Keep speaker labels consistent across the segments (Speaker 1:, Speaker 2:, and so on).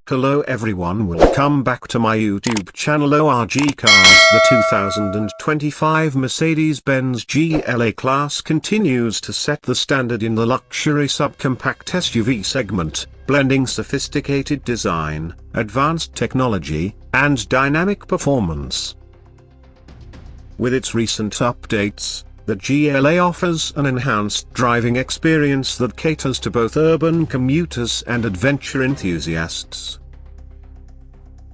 Speaker 1: Hello everyone, welcome back to my YouTube channel ORG Cars. The 2025 Mercedes-Benz GLA class continues to set the standard in the luxury subcompact SUV segment, blending sophisticated design, advanced technology, and dynamic performance. With its recent updates, the GLA offers an enhanced driving experience that caters to both urban commuters and adventure enthusiasts.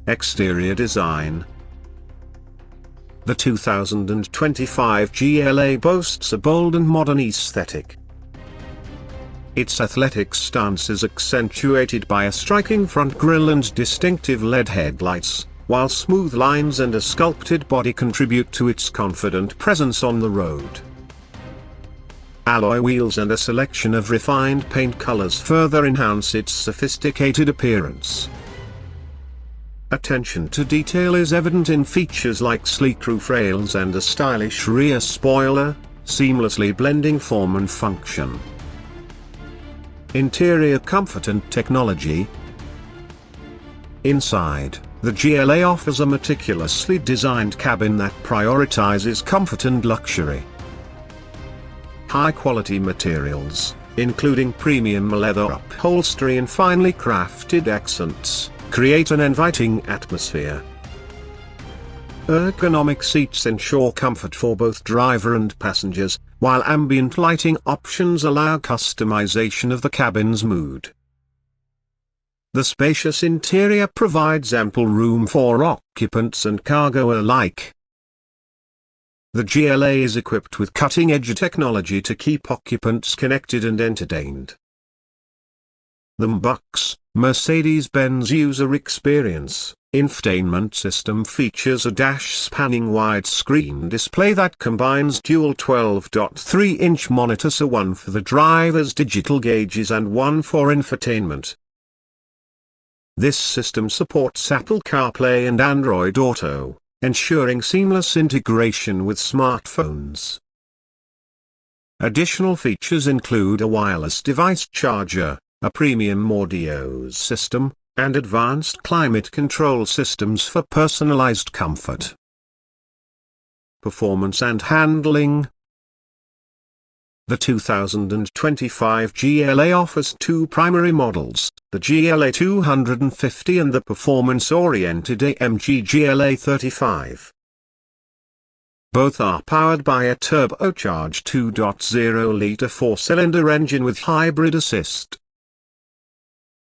Speaker 1: Exterior design. The 2025 GLA boasts a bold and modern aesthetic. Its athletic stance is accentuated by a striking front grille and distinctive LED headlights, while smooth lines and a sculpted body contribute to its confident presence on the road. Alloy wheels and a selection of refined paint colors further enhance its sophisticated appearance. Attention to detail is evident in features like sleek roof rails and a stylish rear spoiler, seamlessly blending form and function. Interior comfort and technology. Inside, the GLA offers a meticulously designed cabin that prioritizes comfort and luxury. High-quality materials, including premium leather upholstery and finely crafted accents, create an inviting atmosphere. Ergonomic seats ensure comfort for both driver and passengers, while ambient lighting options allow customization of the cabin's mood. The spacious interior provides ample room for occupants and cargo alike. The GLA is equipped with cutting-edge technology to keep occupants connected and entertained. The MBUX, Mercedes-Benz User Experience, infotainment system features a dash-spanning widescreen display that combines dual 12.3-inch monitors, one for the driver's digital gauges and one for infotainment. This system supports Apple CarPlay and Android Auto, ensuring seamless integration with smartphones. Additional features include a wireless device charger, a premium audio system, and advanced climate control systems for personalized comfort. Performance and handling. The 2025 GLA offers two primary models, the GLA 250 and the performance-oriented AMG GLA 35. Both are powered by a turbocharged 2.0-liter four-cylinder engine with hybrid assist.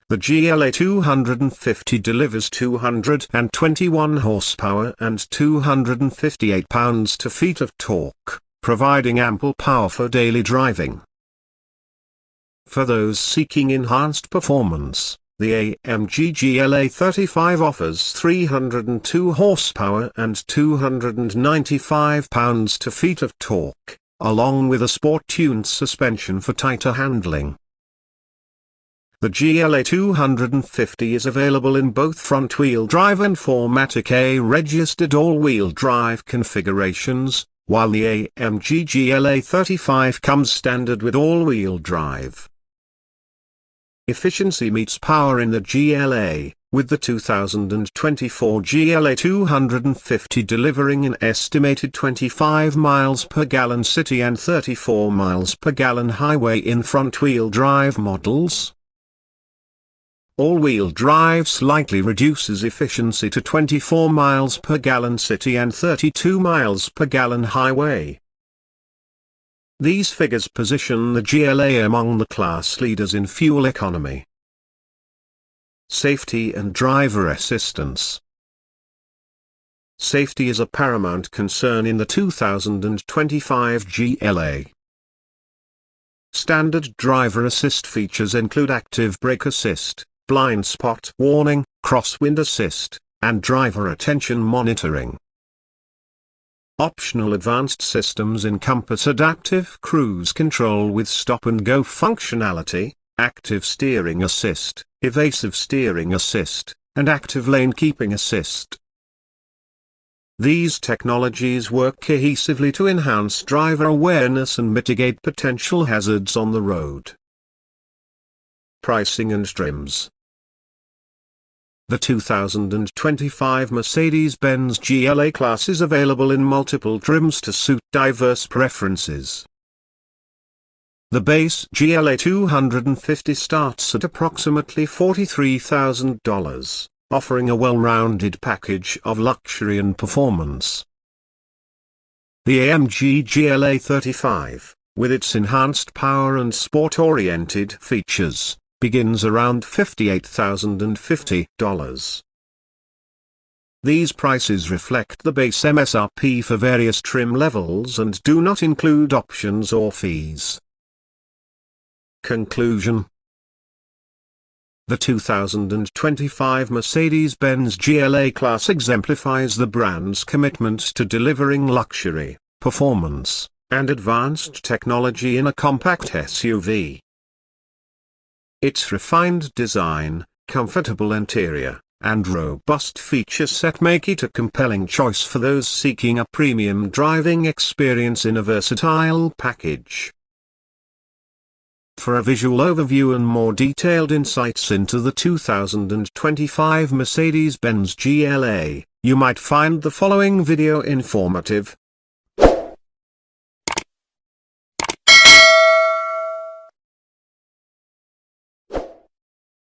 Speaker 1: The GLA 250 delivers 221 horsepower and 258 pounds-to-feet of torque, providing ample power for daily driving. For those seeking enhanced performance, the AMG GLA 35 offers 302 horsepower and 295 pounds-to-feet of torque, along with a sport-tuned suspension for tighter handling. The GLA 250 is available in both front-wheel drive and 4MATIC A-registered all-wheel drive configurations, while the AMG GLA 35 comes standard with all-wheel drive. Efficiency meets power in the GLA, with the 2024 GLA 250 delivering an estimated 25 miles per gallon city and 34 miles per gallon highway in front-wheel drive models. All-wheel drive slightly reduces efficiency to 24 miles per gallon city and 32 miles per gallon highway. These figures position the GLA among the class leaders in fuel economy. Safety and driver assistance. Safety is a paramount concern in the 2025 GLA. Standard driver assist features include active brake assist, blind spot warning, crosswind assist, and driver attention monitoring. Optional advanced systems encompass adaptive cruise control with stop-and-go functionality, active steering assist, evasive steering assist, and active lane keeping assist. These technologies work cohesively to enhance driver awareness and mitigate potential hazards on the road. Pricing and trims. The 2025 Mercedes-Benz GLA class is available in multiple trims to suit diverse preferences. The base GLA 250 starts at approximately $43,000, offering a well-rounded package of luxury and performance. The AMG GLA 35, with its enhanced power and sport-oriented features, begins around $58,050. These prices reflect the base MSRP for various trim levels and do not include options or fees. Conclusion. The 2025 Mercedes-Benz GLA class exemplifies the brand's commitment to delivering luxury, performance, and advanced technology in a compact SUV. Its refined design, comfortable interior, and robust feature set make it a compelling choice for those seeking a premium driving experience in a versatile package. For a visual overview and more detailed insights into the 2025 Mercedes-Benz GLA, you might find the following video informative.